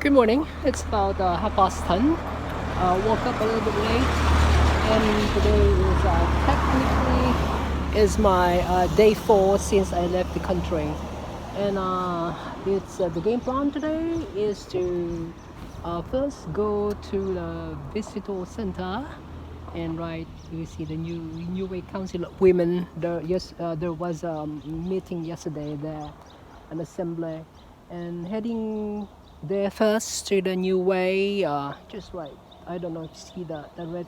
Good morning. It's about 10:30. Woke up a little bit late, and today is technically is my day 4 since I left the country. And it's the game plan today is to first go to the visitor center, and right you see the Niue Council of Women. There was a meeting yesterday there, an assembly, and heading there first to the new way, just right. I don't know if you see the red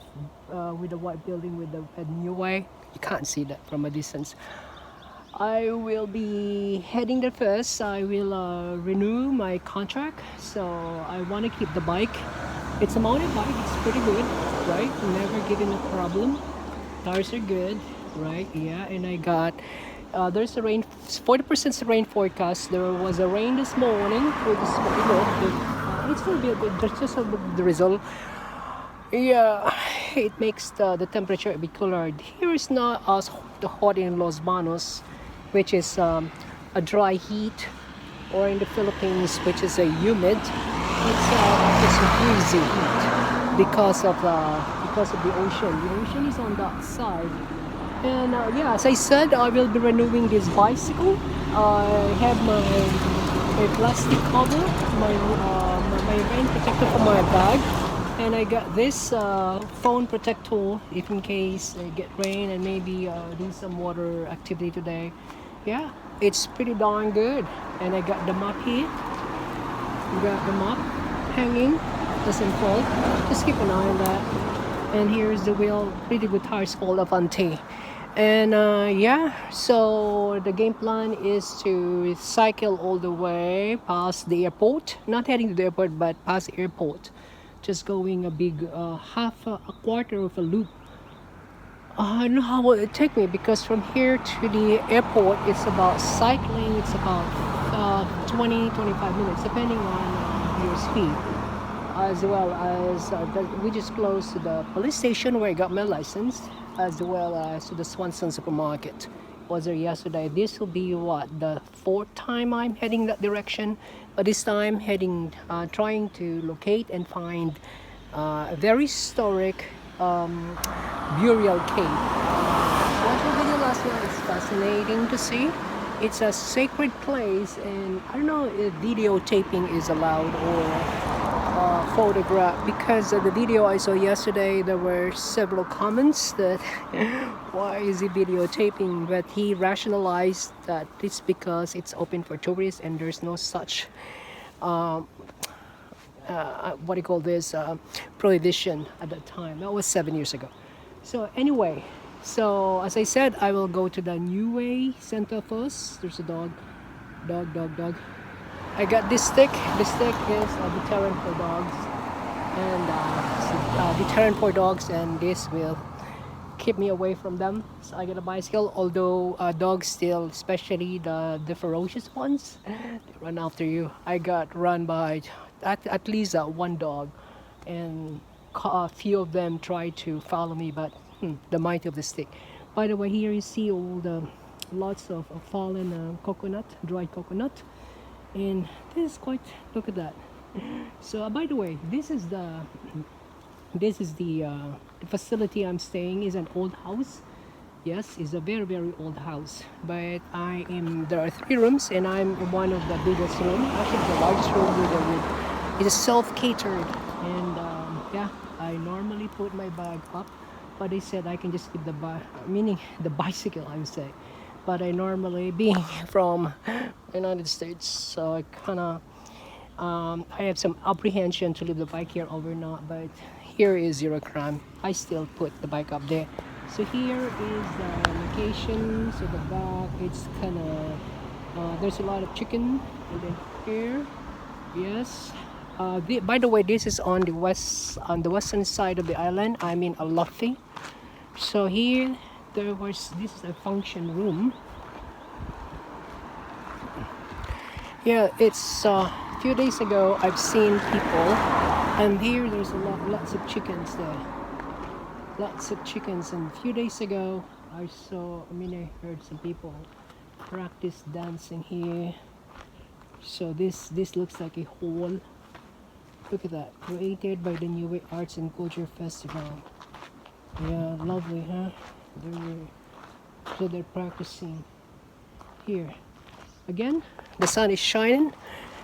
with the white building with the new way. You can't see that from a distance. I will be heading there first. I will renew my contract, so I want to keep the bike. It's a mountain bike. It's pretty good, right? Never given a problem. Tires are good, right? Yeah, and I got there's a rain, 40% rain forecast. There was a rain this morning with it's will be a good. There's just the result. Yeah, it makes the temperature a bit cooler. Here is not as hot in Los Banos, which is a dry heat, or in the Philippines, which is a humid. It's a breezy heat because of the ocean. The ocean is on that side. And yeah, as I said, I will be renewing this bicycle. I have my plastic cover, my rain protector for my bag, and I got this phone protector if in case I get rain and maybe do some water activity today. Yeah, it's pretty darn good. And I got the map here. We got the map hanging, doesn't fall. Just keep an eye on that. And here's the wheel, pretty good tires called Avanti. And yeah, so the game plan is to cycle all the way past the airport, not heading to the airport, but past the airport, just going a big a quarter of a loop. I don't know how will it take me, because from here to the airport it's about cycling, it's about 20-25 minutes depending on your speed, as well as we just close to the police station where I got my license, as well as to the Swanson supermarket. Was there yesterday. This will be what, the fourth time I'm heading that direction, but this time heading trying to locate and find a very historic burial cave. Watch the video last night. It's fascinating to see. It's a sacred place, and I don't know if videotaping is allowed or photograph, because of the video I saw yesterday there were several comments that why is he videotaping, but he rationalized that it's because it's open for tourists and there's no such what do you call this prohibition at that time. That was 7 years ago. So anyway, so as I said, I will go to the Niue Center first. There's a dog. I got this stick. The stick is a deterrent for dogs, and deterrent for dogs, and this will keep me away from them. So I got a bicycle. Although dogs still, especially the ferocious ones, they run after you. I got run by at least one dog, and a few of them tried to follow me, but the might of the stick. By the way, here you see all the lots of fallen coconut, dried coconut. And this is quite, look at that. So by the way, this is the facility I'm staying is an old house. Yes, it's a very old house, but there are 3 rooms and I'm in one of the biggest room, actually the largest room with it's self-catered. And yeah, I normally put my bag up, but they said I can just keep meaning the bicycle, I would say. But I normally, being from United States, so I kind of I have some apprehension to leave the bike here overnight, but here is zero crime. I still put the bike up there. So here is the location. So the back, it's kind of there's a lot of chicken, and then here, yes. By the way, this is on the western side of the island. I'm in Alofi. So here this is a function room. Yeah, it's a few days ago I've seen people, and here there's lots of chickens there. Lots of chickens, and a few days ago I heard some people practice dancing here. So this looks like a hall. Look at that, created by the Niue Arts and Culture Festival. Yeah, lovely, huh? They're practicing here. Again, the sun is shining.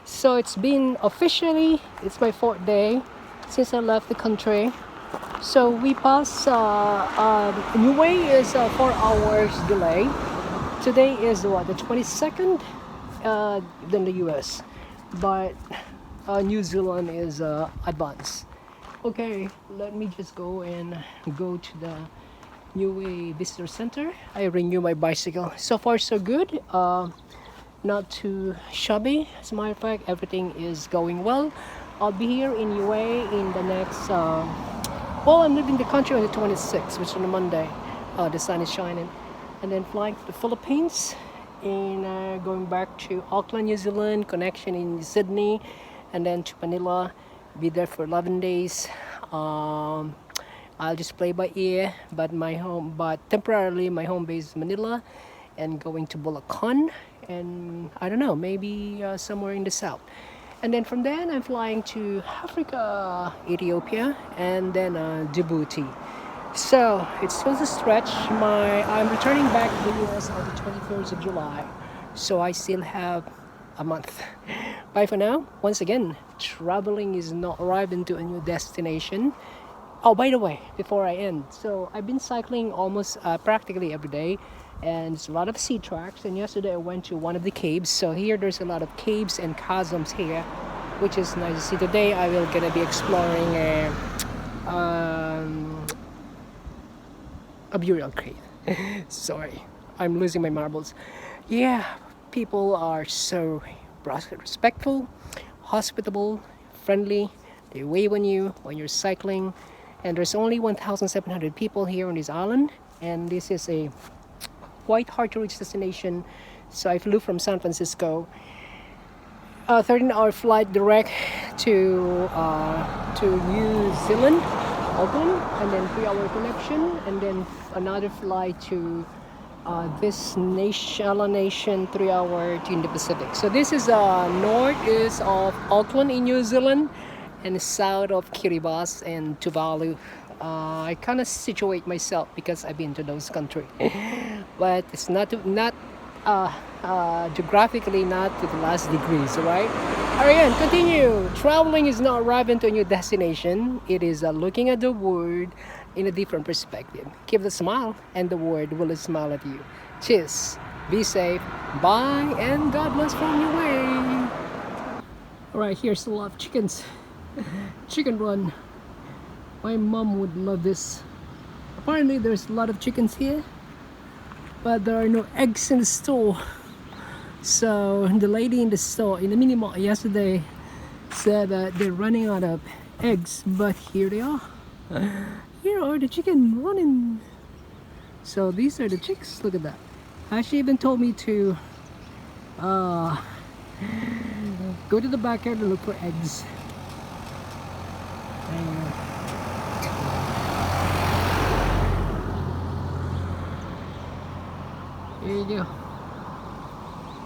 So it's been officially, it's my 4th day since I left the country. So we pass, Niue is 4 hours delay. Today is what, the 22nd than the US, but New Zealand is advanced. Okay, let me just go to the Niue Visitor Center. I renew my bicycle. So far so good. Not too shabby. As a matter of fact, everything is going well. I'll be here in Niue in the next. Well, I'm leaving the country on the 26th, which is on a Monday. The sun is shining, and then flying to the Philippines, and going back to Auckland, New Zealand, connection in Sydney, and then to Manila. Be there for 11 days. I'll just play by ear, but temporarily my home base is Manila, and going to Bulacan, and I don't know, maybe somewhere in the south. And then from there I'm flying to Africa, Ethiopia, and then Djibouti. So it's still a stretch. I'm returning back to the US on the 23rd of July, so I still have a month. Bye for now. Once again, traveling is not arriving to a new destination. Oh, by the way, before I end, so I've been cycling almost practically every day, and it's a lot of sea tracks. And yesterday I went to one of the caves. So here there's a lot of caves and chasms here, which is nice to see. Today I will gonna be exploring a burial cave. Sorry, I'm losing my marbles. Yeah, people are so respectful, hospitable, friendly. They wave on you when you're cycling. And there's only 1,700 people here on this island, and this is a quite hard to reach destination. So I flew from San Francisco, 13-hour flight direct to New Zealand, Auckland, and then 3-hour connection, and then another flight to this island nation, 3-hour to in the Pacific. So this is northeast of Auckland in New Zealand, and south of Kiribati and Tuvalu. I kind of situate myself because I've been to those countries, but it's not geographically not to the last degrees, right? Alright, continue. Traveling is not arriving to a new destination. It is looking at the world in a different perspective. Keep the smile, and the world will smile at you. Cheers. Be safe. Bye, and God bless from your way. Alright, here's a lot of chickens. Chicken run. My mom would love this. Apparently there's a lot of chickens here, but there are no eggs in the store. So the lady in the store, in the mini mart yesterday, said that they're running out of eggs, but here they are. Here are the chicken running. So these are the chicks. Look at that. She even told me to go to the backyard and look for eggs. There you go.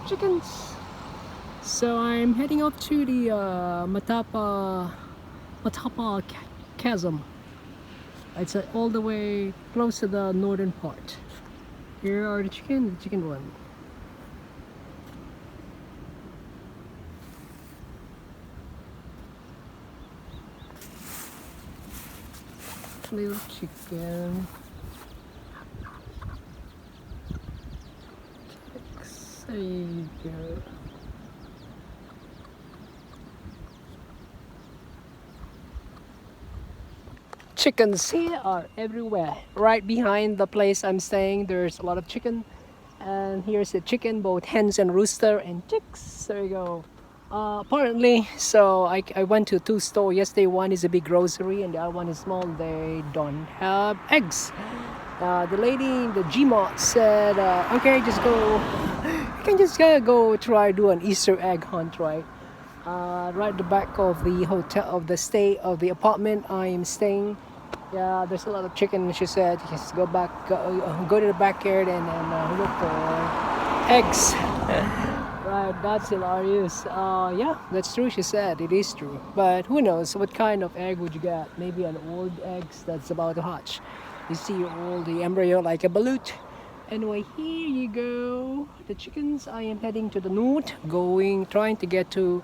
Chickens. So I'm heading up to the Matapa chasm. It's all the way close to the northern part. Here are the chicken run. Little chicken. There you go. Chickens here are everywhere. Right behind the place I'm staying, there's a lot of chicken. And here's the chicken, both hens and rooster and chicks. There you go. Apparently, so I went to 2 stores yesterday. One is a big grocery and the other one is small. They don't have eggs. The lady in the Gmart said, okay, just go. You can just go try do an Easter egg hunt, right? Right at the back of the hotel, of the apartment I am staying. Yeah, there's a lot of chicken. She said, just go to the backyard and look for eggs. Right. That's hilarious. Yeah, that's true. She said it is true. But who knows what kind of egg would you get? Maybe an old egg that's about to hatch. You see all the embryo like a balut. Anyway, here you go. The chickens. I am heading to the north, trying to get to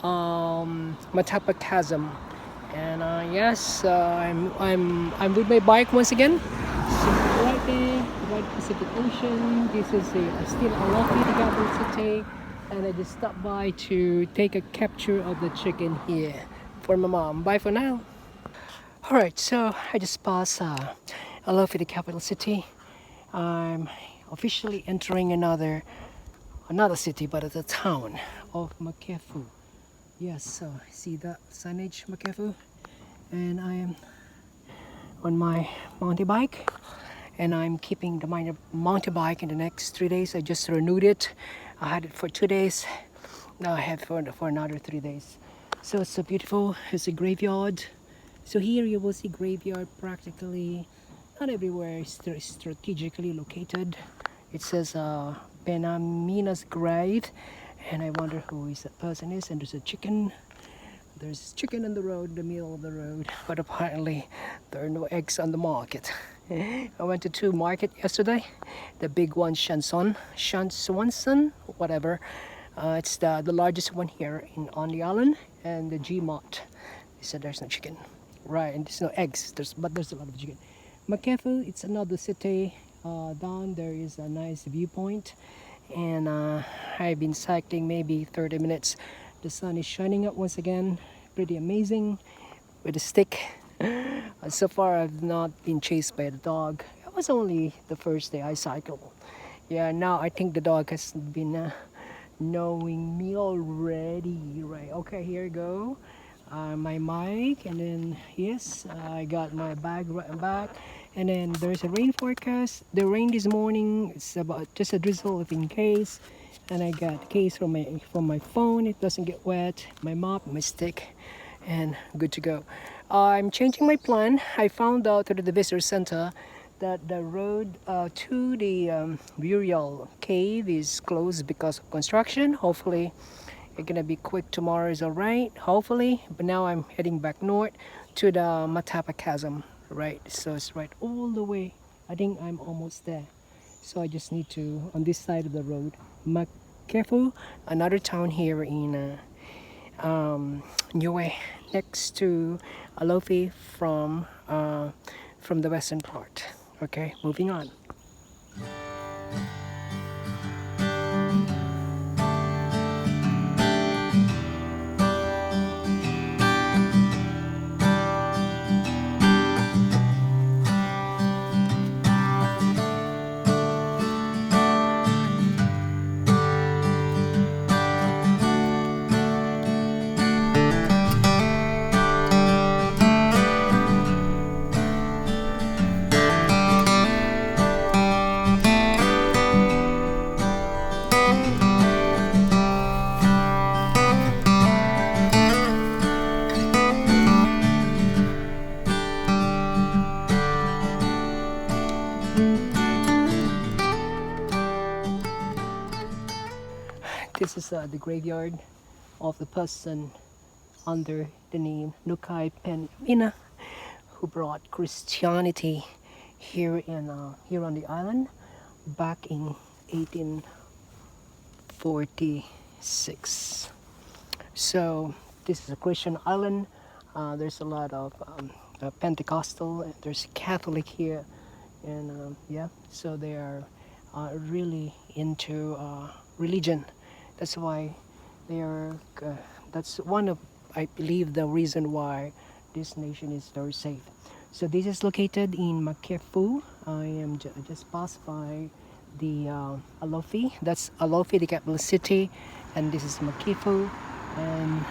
Matapa Chasm. And yes, I'm with my bike once again. So right there, right Pacific Ocean. This is still Alofi, the capital city, and I just stopped by to take a capture of the chicken here for my mom. Bye for now. All right, so I just passed Alofi, the capital city. I'm officially entering another city, but it's a town of Makefu. Yes, so see that signage, Makefu, and I am on my mountain bike, and I'm keeping the mountain bike in the next 3 days. I just renewed it. I had it for 2 days. Now I have it for another 3 days. So it's so beautiful. It's a graveyard. So here you will see graveyard practically not everywhere is strategically located. It says Benamina's grave, and I wonder who that person is. And there's a chicken. There's chicken in the road, in the middle of the road, but apparently there are no eggs on the market. I went to 2 markets yesterday. The big one, Swanson, whatever. It's the largest one here on the island, and the Gmart. They said there's no chicken, right? And there's no eggs. But there's a lot of chicken. Makefu, it's another city. Down there is a nice viewpoint, and I've been cycling maybe 30 minutes. The sun is shining up once again, pretty amazing with a stick. So far I've not been chased by the dog. It was only the first day I cycled. Yeah, now I think the dog has been knowing me already. Right, okay, here you go. My mic, and then yes, I got my bag right back. And then there's a rain forecast. The rain this morning, it's about just a drizzle if in case. And I got a case from my phone. It doesn't get wet. My mop, my stick, and good to go. I'm changing my plan. I found out through the visitor center that the road to the burial cave is closed because of construction. Hopefully it's gonna be quick. Tomorrow is alright, hopefully. But now I'm heading back north to the Matapa Chasm, right? So it's right all the way. I think I'm almost there. So I just need to, on this side of the road, Makefu, another town here in Niue, next to Alofi from the western part. Okay, moving on. This is the graveyard of the person under the name Nukai Penmina, who brought Christianity here on the island back in 1846. So this is a Christian island. There's a lot of Pentecostal, and there's Catholic here, and yeah, so they are really into religion. That's why they are. That's one of, I believe, the reason why this nation is very safe. So this is located in Makefu. I am just passed by the Alofi. That's Alofi, the capital city, and this is Makefu, and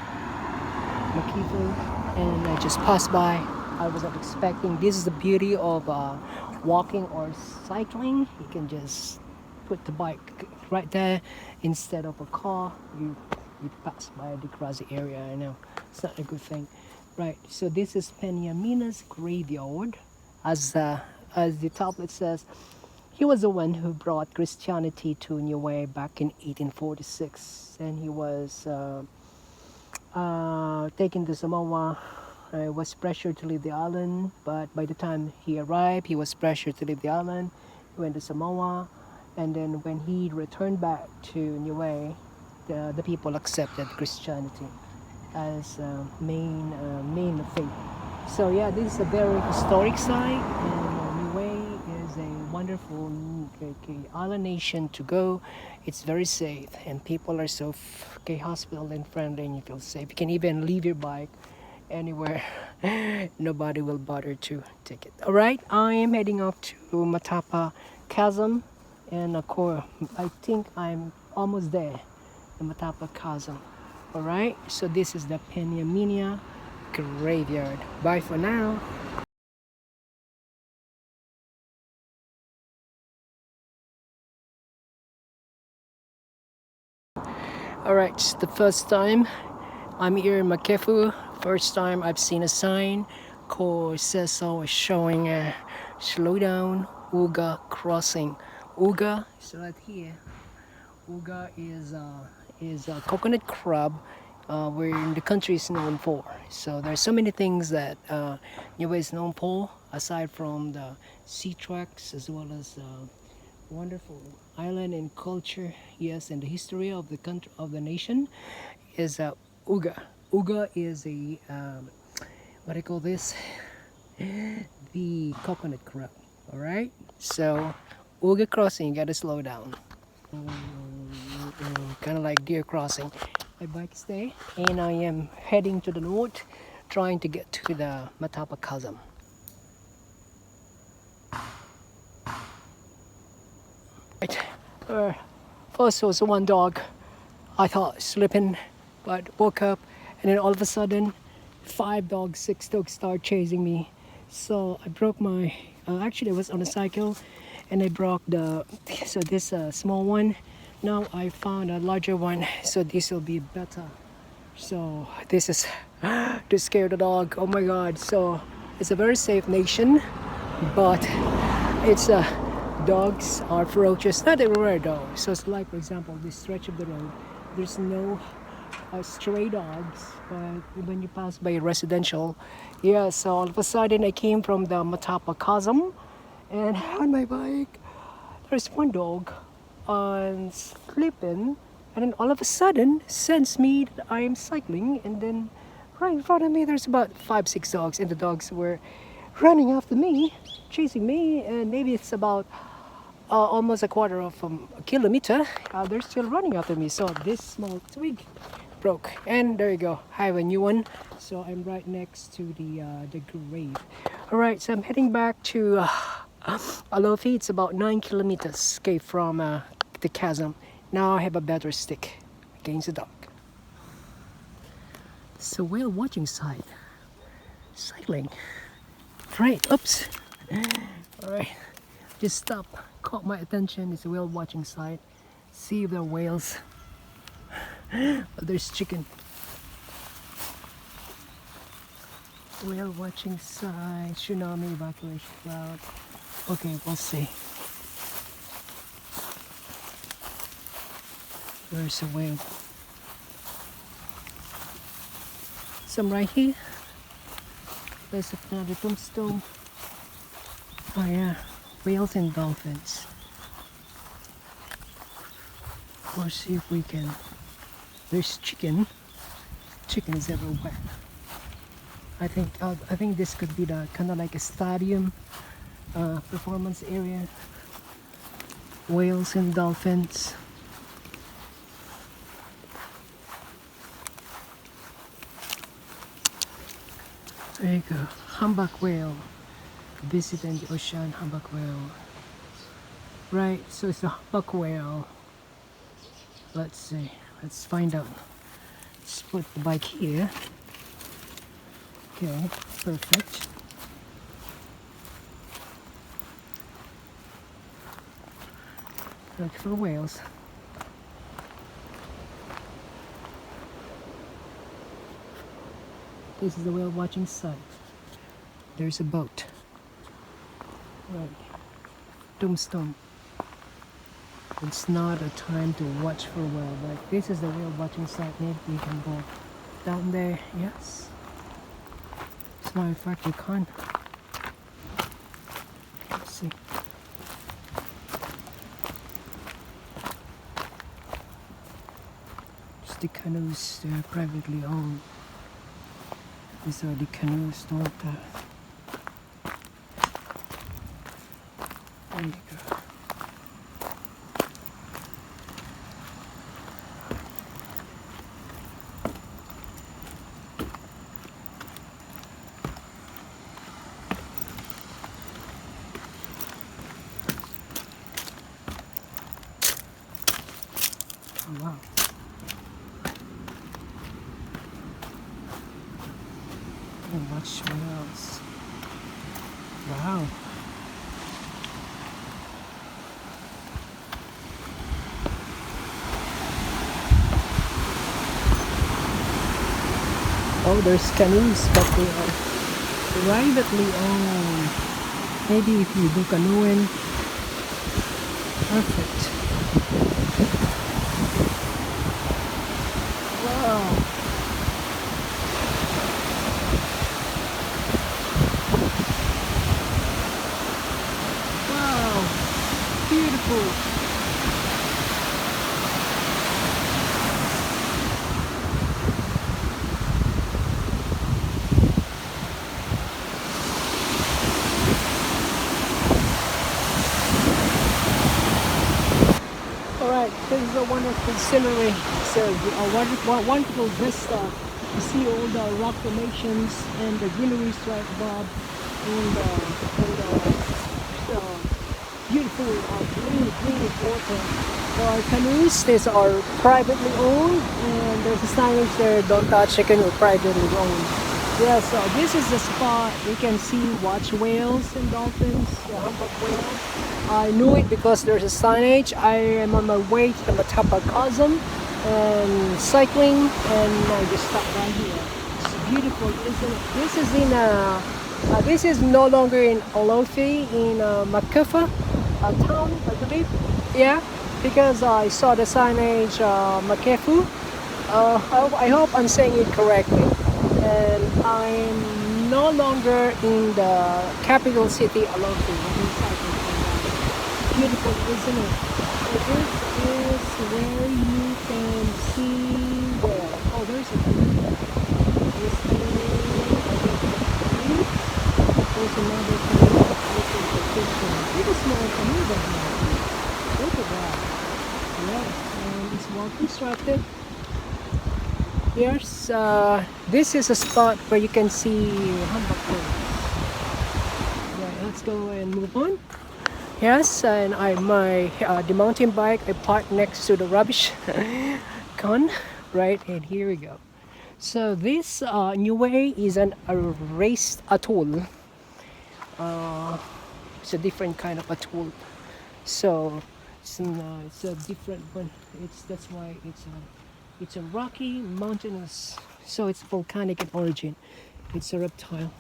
I just passed by. I was not expecting. This is the beauty of walking or cycling. You can just put the bike right there instead of a car. You pass by the grassy area. I know it's not a good thing, right? So this is Penyamina's graveyard, as the tablet says. He was the one who brought Christianity to Niue back in 1846, and he was taken to Samoa. Was pressured to leave the island, but by the time he arrived, he was pressured to leave the island. He went to Samoa, and then when he returned back to Niue, the people accepted Christianity as main faith. So yeah, this is a very historic site, and Niue is a wonderful island nation to go. It's very safe, and people are so hospital and friendly, and you feel safe. You can even leave your bike anywhere. Nobody will bother to take it. All right, I am heading off to Matapa Chasm, and of course, I think I'm almost there, the Matapa Chasm. All right, so this is the Penyaminia graveyard. Bye for now. All right, it's the first time I'm here in Makefu. First time I've seen a sign called says showing slow down Uga crossing. Uga is right here. Uga is a coconut crab where the country is known for. So there's so many things that Niue is known for aside from the sea tracks as well as wonderful island and culture. Yes, and the history of the country of the nation is Uga. Uga is a what do you call this? The coconut crab. All right. So Uga crossing, you gotta slow down. Kind of like deer crossing. My bike stay, and I am heading to the north, trying to get to the Matapa Chasm. Right. First was one dog. I thought sleeping, but woke up, and then all of a sudden, 5 dogs, 6 dogs start chasing me. So I broke my. Actually, I was on a cycle, and I broke this small one. Now I found a larger one, so this will be better. So this is to scare the dog. Oh my God! So it's a very safe nation, but it's dogs are ferocious. Not everywhere though. So it's like, for example, this stretch of the road. There's no stray dogs, but when you pass by residential, yeah. So all of a sudden, I came from the Matapa Chasm, and on my bike, there's one dog sleeping, and then all of a sudden sense me that I am cycling, and then right in front of me there's about 5-6 dogs, and the dogs were running after me, chasing me, and maybe it's about almost a quarter of a kilometer. They're still running after me. So this small twig broke, and there you go. I have a new one. So I'm right next to the grave. All right, so I'm heading back to Alofi. It's about 9 kilometers from the chasm. Now I have a better stick against the dog. So whale watching site. Cycling. Right, oops. Alright, just stop. Caught my attention. It's a whale watching site. See if there are whales. There's chicken. Whale watching site. Tsunami evacuation cloud. Okay, we'll see. There's a whale. Some right here. There's another tombstone. Oh yeah, whales and dolphins. Let's see if we can. There's chicken. Chicken is everywhere. I think this could be the kind of like a stadium performance area. Whales and dolphins. There you go. Humpback whale. Visiting the ocean, humpback whale. Right, so it's a humpback whale. Let's see. Let's find out. Let's put the bike here. Okay, perfect. Look for whales. This is the whale watching site. There's a boat. Right. Tombstone. It's not a time to watch for whale, but this is the whale watching site. Maybe we can go down there. Yes. As a matter of fact, you can't. Let's see. It's the canoes, they're privately owned. These are the canoes, don't there you go. Oh, wow. Oh, watch whales. Wow. Oh, there's canoes, but they are privately owned. Maybe if you do canoeing, perfect. Wow. Wow. Beautiful. Alright, this is a wonderful scenery. So a wonderful vista. You see all the rock formations and the greenery right above, and beautiful green water. Our canoes, these are privately owned, and there's a signage there, don't touch a canoe, privately owned. Yeah, so this is the spot you can see watch whales and dolphins, the humpback whale. I knew it because there's a signage. I am on my way to the Matapagkazam and cycling, and I just stopped right here. It's beautiful, isn't it? This is no longer in Alofi, in Makufa town, I believe. Yeah, because I saw the signage Makefu. I hope I'm saying it correctly. And I'm no longer in the capital city, Alofi. Beautiful, isn't it? So this is where you can see where. Oh, there's a canoe. There's another canoe. This is the picture. Pretty small canoe that now. Look at that. Yeah, and it's well constructed. Here's this is a spot where you can see humpback whales. Right, let's go and move on. Yes, and the mountain bike I parked next to the rubbish con, right? And here we go. So this Niue is a raised atoll. It's a different kind of atoll. So it's a different one. That's why it's a rocky, mountainous. So it's volcanic in origin. It's a reptile.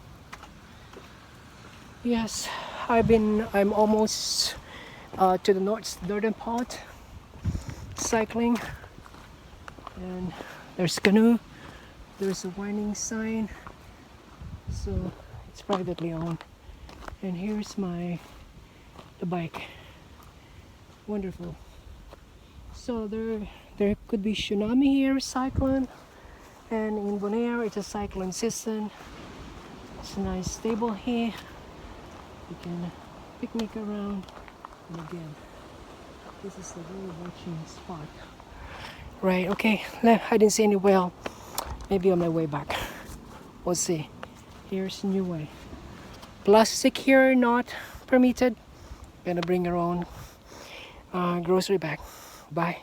Yes, I'm almost to the northern part, cycling, and there's canoe, there's a warning sign, so it's privately owned. And here's the bike. Wonderful. So there could be tsunami here, cyclone, and in Bonaire it's a cyclone season. It's a nice stable here. You can picnic around, and again, this is the whale watching spot. Right, okay, I didn't see any whale. Maybe on my way back. We'll see. Here's Niue. Plastic here not permitted. Gonna bring your own grocery bag. Bye.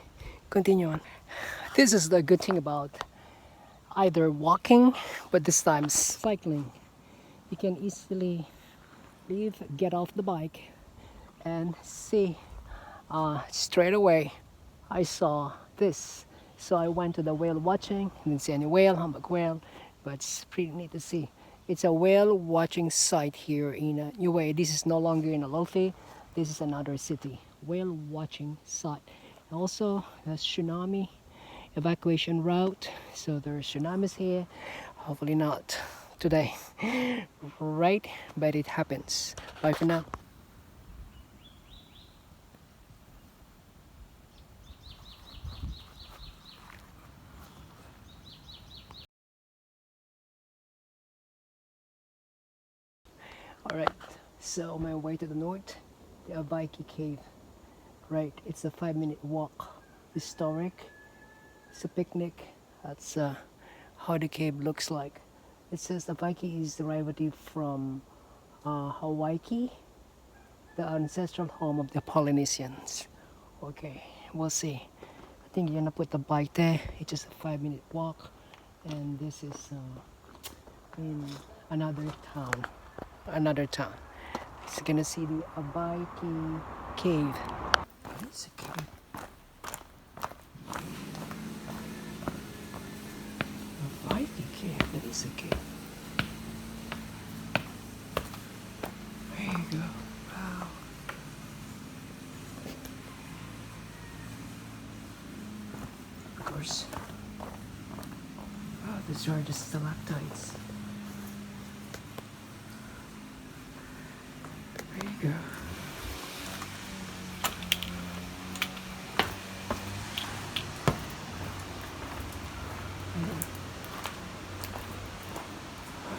Continue on. This is the good thing about either walking, but this time cycling. You can easily get off the bike and see straight away. I saw this, so I went to the whale watching. Didn't see any whale, humpback whale, but it's pretty neat to see. It's a whale watching site here in Niue. This is no longer in Alofi. This is another city. whale watching site. Also, the tsunami evacuation route. So there are tsunamis here. Hopefully not today, right? But it happens. Bye for now. All right. So on my way to the north, the Abaiki Cave. Right. It's a 5-minute walk. Historic. It's a picnic. That's how the cave looks like. It says Abaiki is derivative from Hawaii, the ancestral home of the Polynesians. Okay, we'll see. I think you're gonna put the bike there. It's just a 5-minute walk, and this is in another town. Another town. It's gonna see the Abaiki Cave. It's a cave. Abaiki Cave. That is a cave. There you go. Wow. Of course. Oh, these are the stalactites. There you go.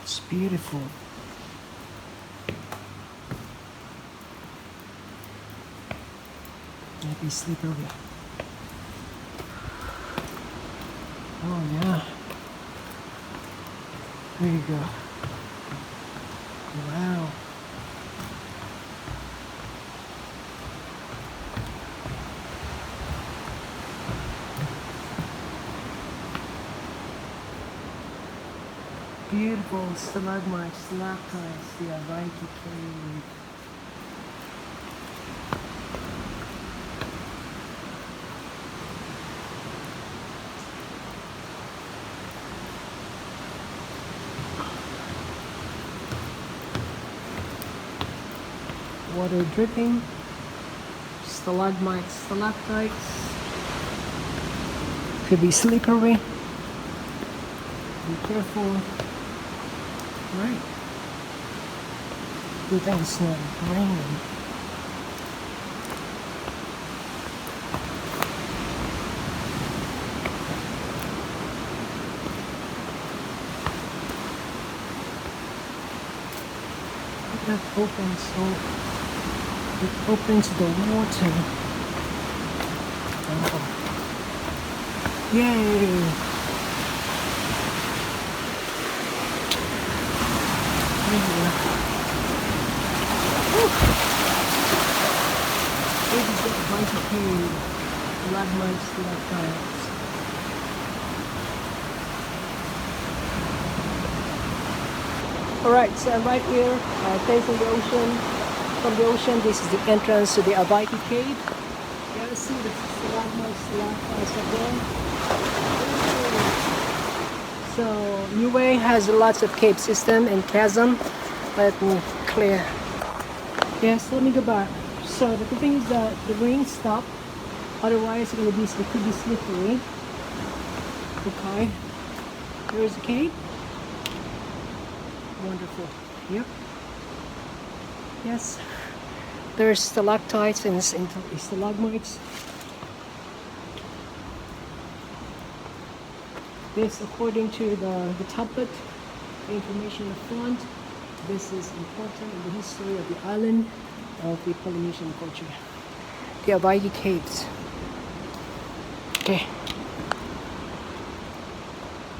It's beautiful. Maybe slippery. Oh yeah. There you go. Wow. Beautiful stalagmites, stalactites, the Abaiki Cave. Water dripping, stalagmites, stalactites. Could be slippery. Be careful. Right. Good thing it's not raining. That opens, so it opens the water. Oh. Yay! This is the Abaiki Cave. Stalagmites, stalactites. Alright, so I'm right here, facing the ocean. From the ocean, this is the entrance to the Abaiki Cave. You gotta see the stalagmites, stalactites up there. So, Niue has lots of cave system and chasm. Let me clear. Yes, let me go back. So the thing is that the rain stopped. Otherwise, it could be slippery. Okay. There's a cave. Wonderful. Yep. Yes. There's stalactites and stalagmites. This, according to the tablet, the information in front, this is important in the history of the island of the Polynesian culture. The Abaiki Caves. Okay.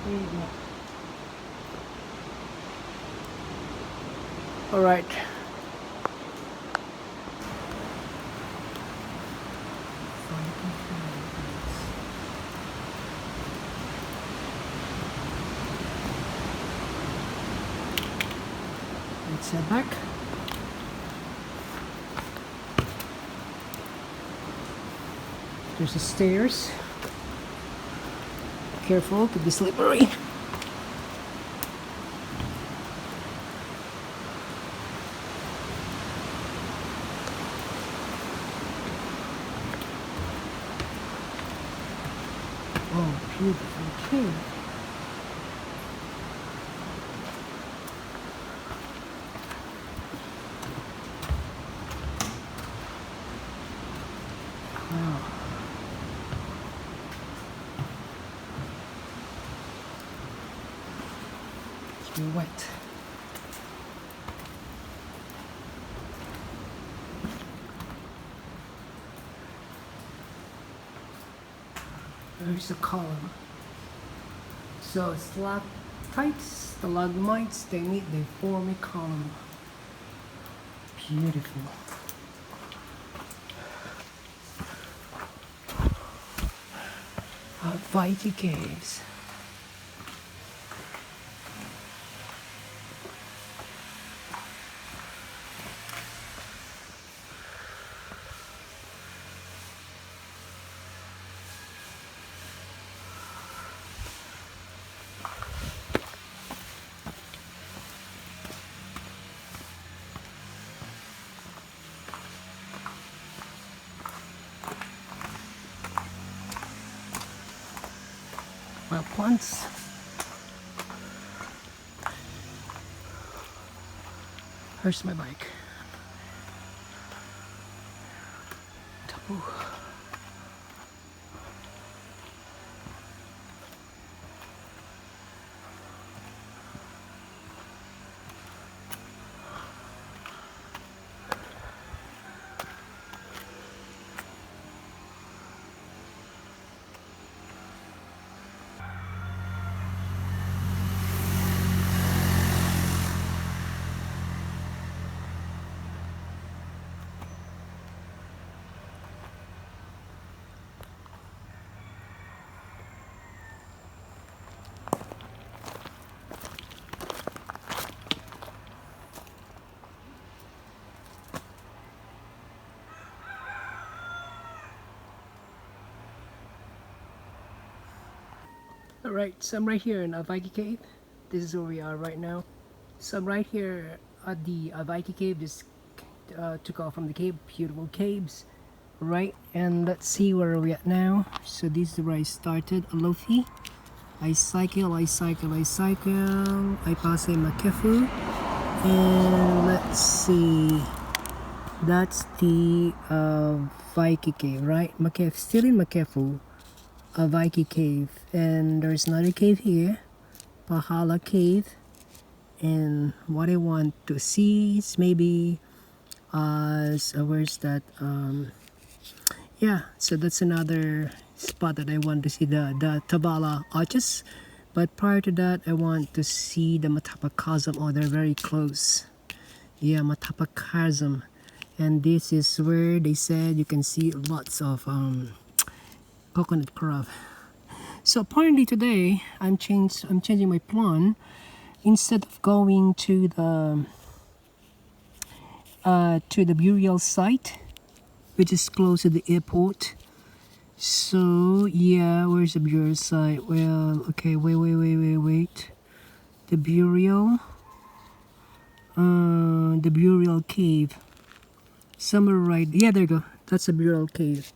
There you go. All right. Let's head back. There's the stairs. Careful, could be slippery. beautiful cave. Wow. It's really wet. There's a column. So stalactites, stalagmites, they meet, they form a column. Beautiful. Viti caves. Well, plants. Here's my bike. Taboo. Alright, so I'm right here in Alofi Cave. This is where we are right now. So I'm right here at the Alofi Cave. Just took off from the cave. Beautiful caves. Right, and let's see where we're at now. So this is where I started, Alofi. I cycle, I pass a Makefu. And let's see. That's the Alofi Cave, right? Still in Makefu. Alofi Cave, and there's another cave here, Pahala Cave. And what I want to see is maybe so where's that, yeah, so that's another spot that I want to see, the Tabala arches. But prior to that, I want to see the Matapa Chasm. Oh, they're very close. Yeah, Matapa Chasm. And this is where they said you can see lots of coconut crab. So apparently today I'm changing my plan. Instead of going to the burial site, which is close to the airport. So yeah, where's the burial site? Well, okay, wait. The burial cave. Somewhere right. Yeah, there you go. That's a burial cave.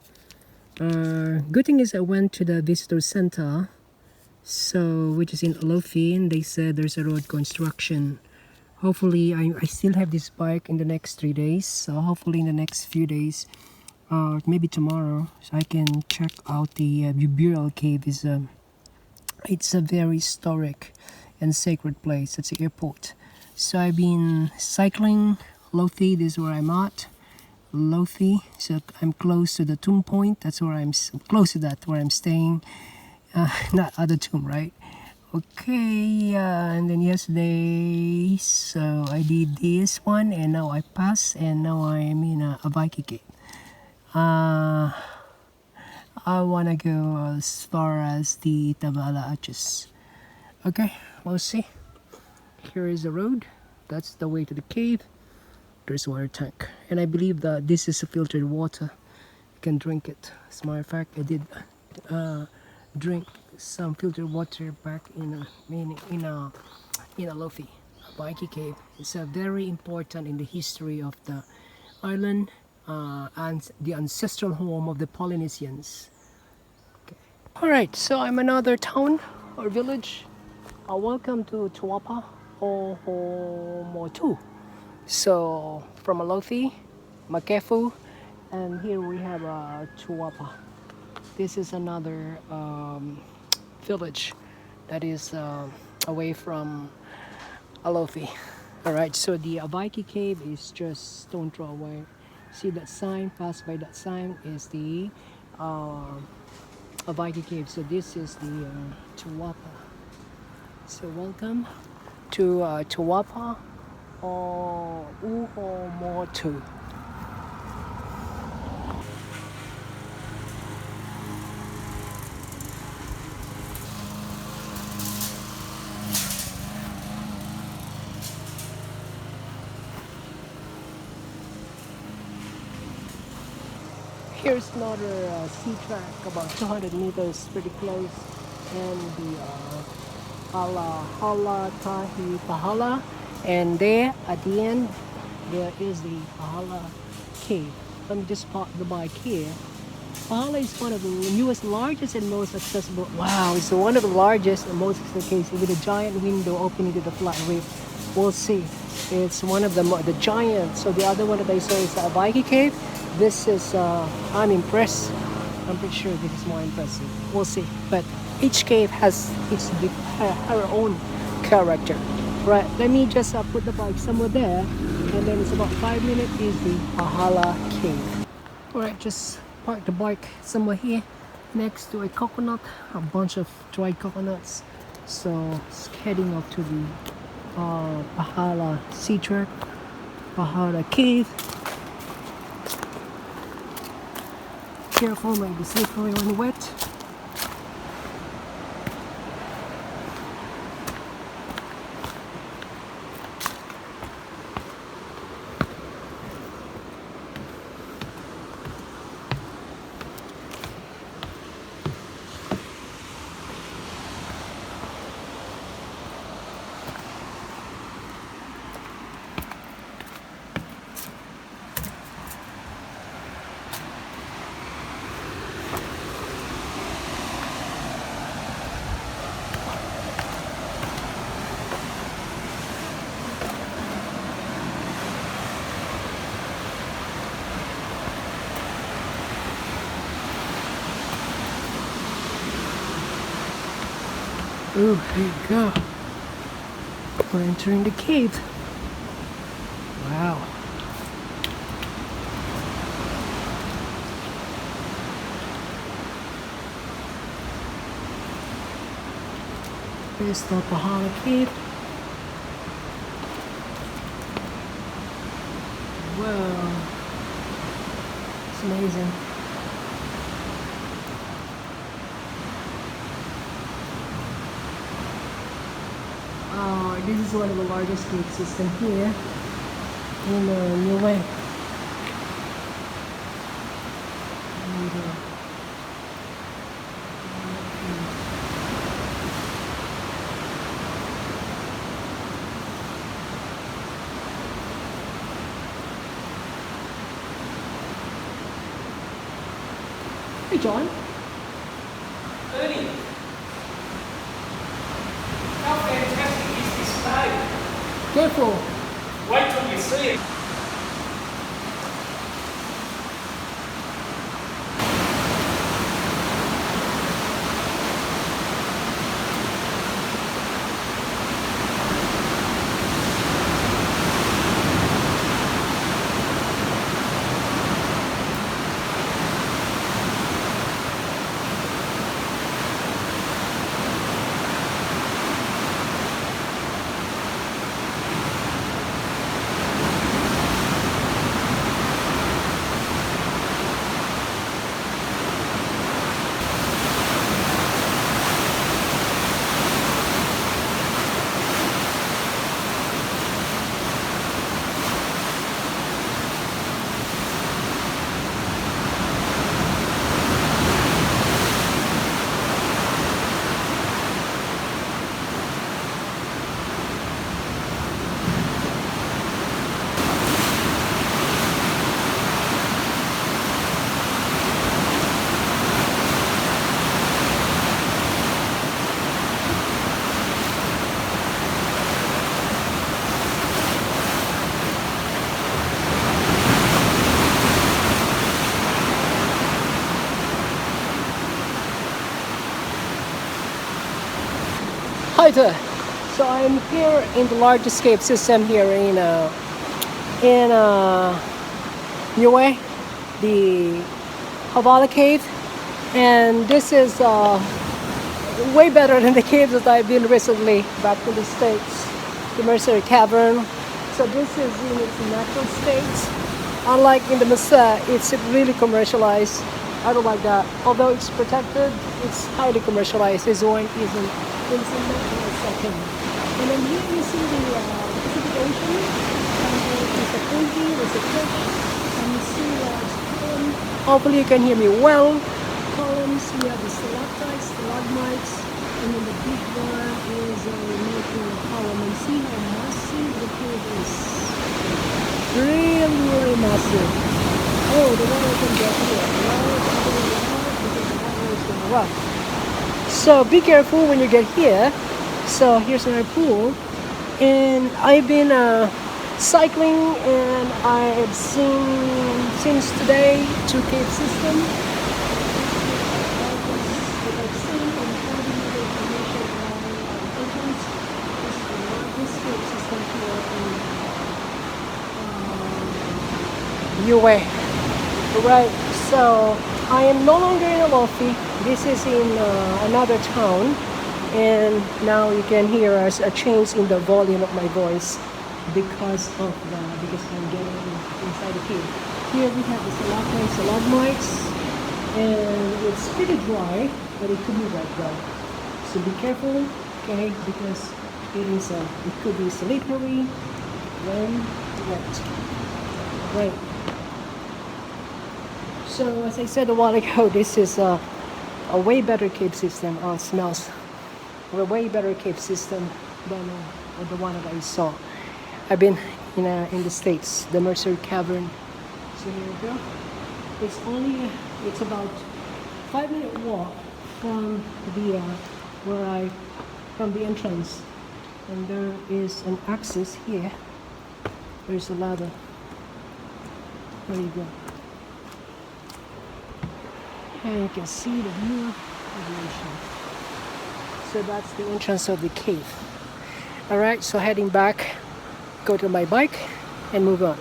Good thing is I went to the visitor center, so which is in Alofi, and they said there's a road construction. Hopefully, I still have this bike in the next 3 days, so hopefully in the next few days, or maybe tomorrow, so I can check out the burial cave. It's a very historic and sacred place. It's the airport. So I've been cycling Alofi. This is where I'm at. Alofi, so I'm close to the tomb point. That's where I'm close to that, where I'm staying. Not other tomb, right? Okay, and then yesterday, so I did this one, and now I pass, and now I'm in a Alofi Cave. I wanna go as far as the Tabala Arches. Okay, we'll see. Here is the road. That's the way to the cave. There's a water tank, and I believe that this is a filtered water. You can drink it. As a matter of fact, I did drink some filtered water back in Alofi, Alofi Cave. It's very important in the history of the island and the ancestral home of the Polynesians. Okay. Alright, so I'm another town or village. Welcome to Tuapa Hohomotu. So from Alofi, Makefu, and here we have Tuapa. This is another village that is away from Alofi. Alright, so the Avaiki cave is just stone throw away. See that sign, pass by that sign is the Avaiki cave. So this is the Tuapa. So welcome to Tuapa or Uhomotu. Here's another sea track about 200 meters, pretty close, and the Hala Tahi Pahala, and there at the end there is the Pahala cave. Let me just park the bike here. Pahala is one of the newest, largest, and most accessible. Wow, it's one of the largest and most accessible caves with a giant window opening to the flat roof. We'll see. It's one of the giant. So the other one that I saw is the Abaiki cave. This is I'm impressed. I'm pretty sure this is more impressive. We'll see. But each cave has her own character. Right. Let me just put the bike somewhere there, and then it's about 5 minutes is the Pahala cave. Alright, just park the bike somewhere here next to a coconut, a bunch of dried coconuts. So it's heading up to the Pahala sea track, Pahala cave. Careful, might be slippery when wet. Oh, here you go. We're entering the cave. Wow. Here's the Pahala cave. Whoa. It's amazing. This is one of the largest cave systems here in Niue. Hey John. Ernie, how fantastic is this day? Careful. Wait till you see it. tighter. So I'm here in the largest cave system here in Niue, the Havala cave, and this is way better than the caves that I've been recently back to the States, the Mercer Cavern. So this is in its natural state. Unlike in the Mesa, it's really commercialized. I don't like that. Although it's protected, it's highly commercialized. This one isn't. It's a natural setting. And then here you see the Pacific Ocean. And there's a cookie, there's a fish, and you see column. Hopefully you can hear me well. Columns, we have the stalactites, stalagmites, and then the big one is making a column. And see how massive the cave is. Really, really massive. Oh, the water can get here. Because the water is going to run. So be careful when you get here. So here's my pool, and I've been cycling, and I've seen since today 2 cave system. I've seen and information on entrance. This cave system here in Niue. Right. So I am no longer in Alofi. This is in another town. And now you can hear a change in the volume of my voice because I'm getting inside the cave. Here we have the stalactites, stalagmites, and it's pretty dry, but it could be wet though. So be careful, okay? Because it could be slippery when wet. Right. So as I said a while ago, this is a way better cave system. Oh, it smells. A way better cave system than the one that I saw. I've been in the States, the Mercer Cavern. So here we go. It's about 5-minute walk from from the entrance, and there is an access here. There's a ladder. There you go. And you can see the view of the ocean. So that's the entrance of the cave. Alright, so heading back, go to my bike and move on.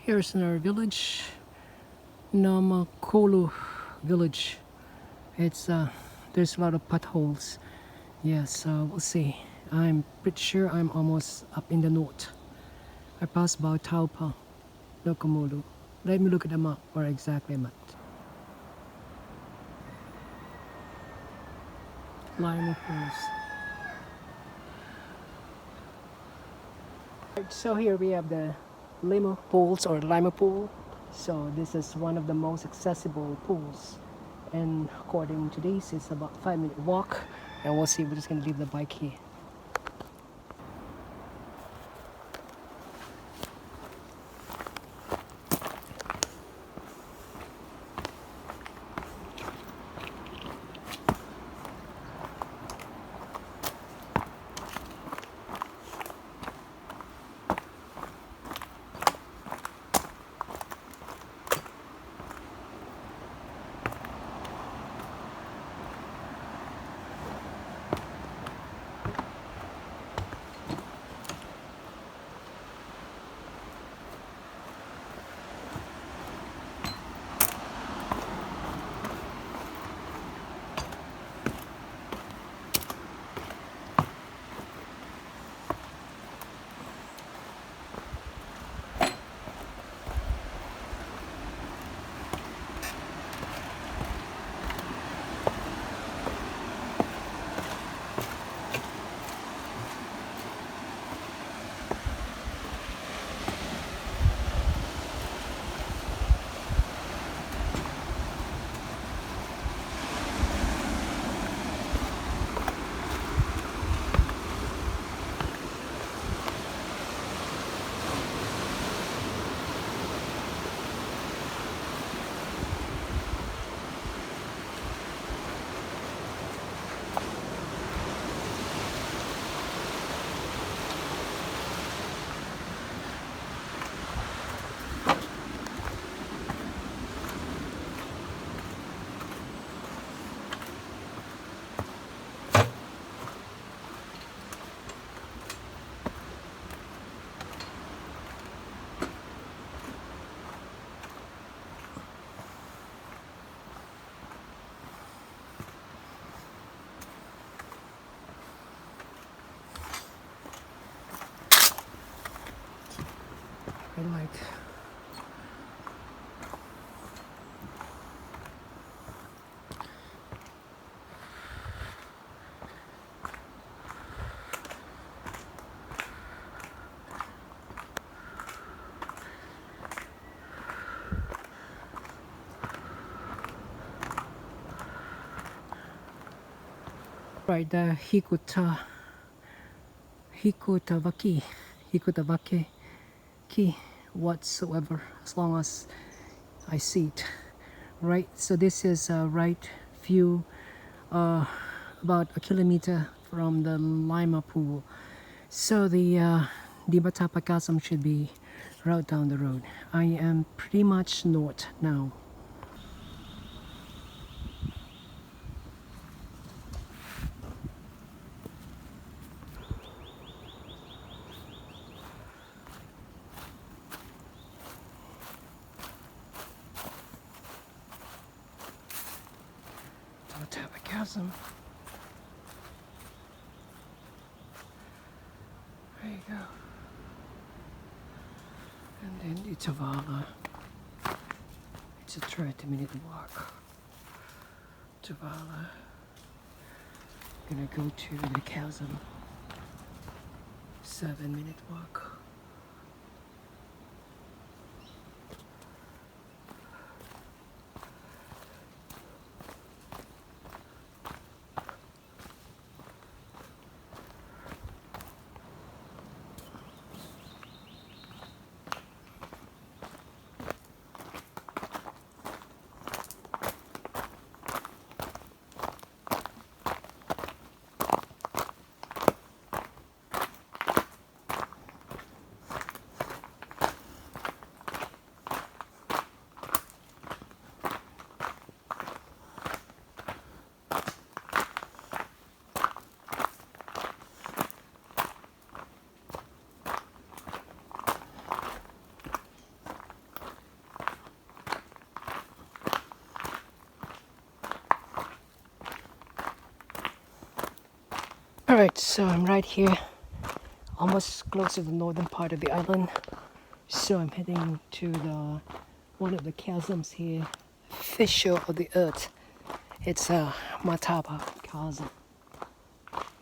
Here's our village, Namakolo village. It's there's a lot of potholes. Yes, we'll see. I'm pretty sure I'm almost up in the north. I passed by Taupa, Lokomodo. Let me look at the map where exactly I'm at. Lima Falls. Right, so here we have the Lima pools or Lima pool. So this is one of the most accessible pools, and according to this it's about 5-minute walk, and we'll see. We're just gonna leave the bike here. I like. Right, the Hikutavake key whatsoever, as long as I see it. Right, so this is a right view, about a kilometer from the Lima pool. So the Matapa Chasm should be right down the road. I am pretty much north now. Matapa Chasm. There you go. And then it's Tavala. It's a 30-minute walk. Tavala. Gonna go to the chasm. 7-minute walk. Alright, so I'm right here, almost close to the northern part of the island. So I'm heading to the one of the chasms here, fissure of the earth. It's a Matapa chasm.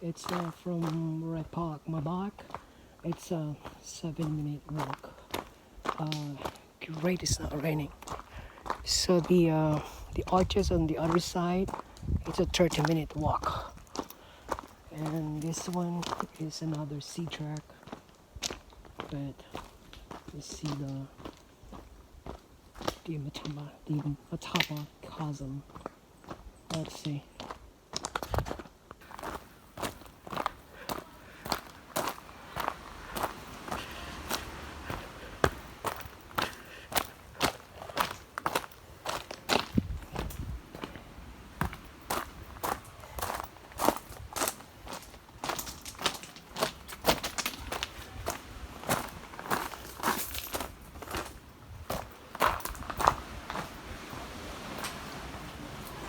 It's from where I park my bike. It's a 7-minute walk. Great, it's not raining. So the arches on the other side, it's a 30-minute walk. And this one is another sea track, but you see the Matapa chasm. Let's see.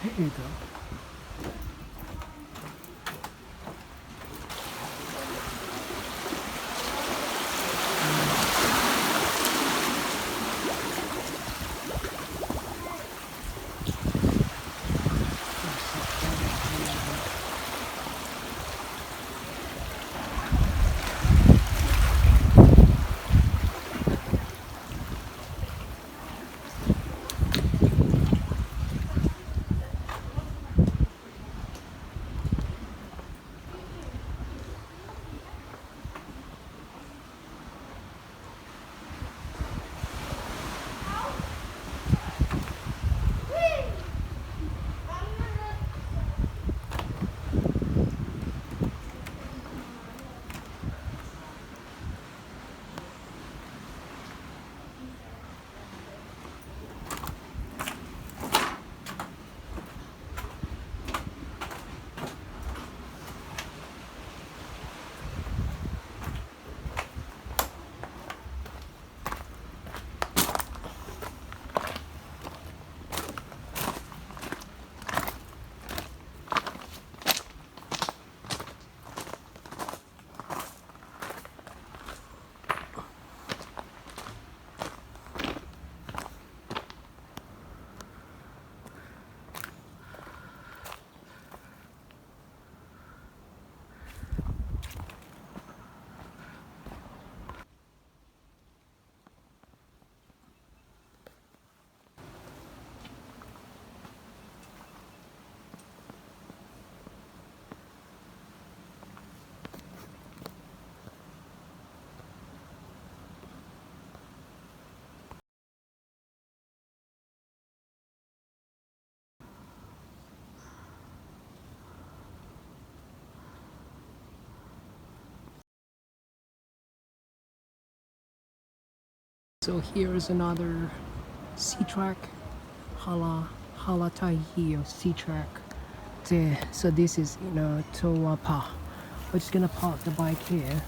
There you go. So here's another sea track, Halatahi sea track. There. So this is Tawapa. We're just gonna park the bike here.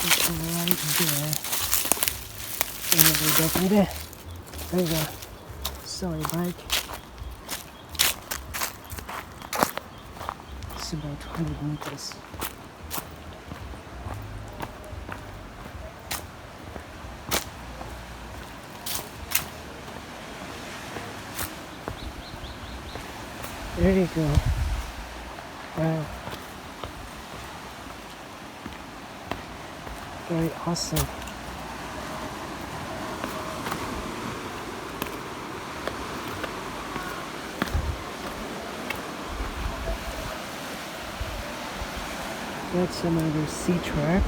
It's right there. And then we go from there. There you go. Sorry, bike. It's about 100 meters. There you go. Wow. Very awesome. That's another sea track.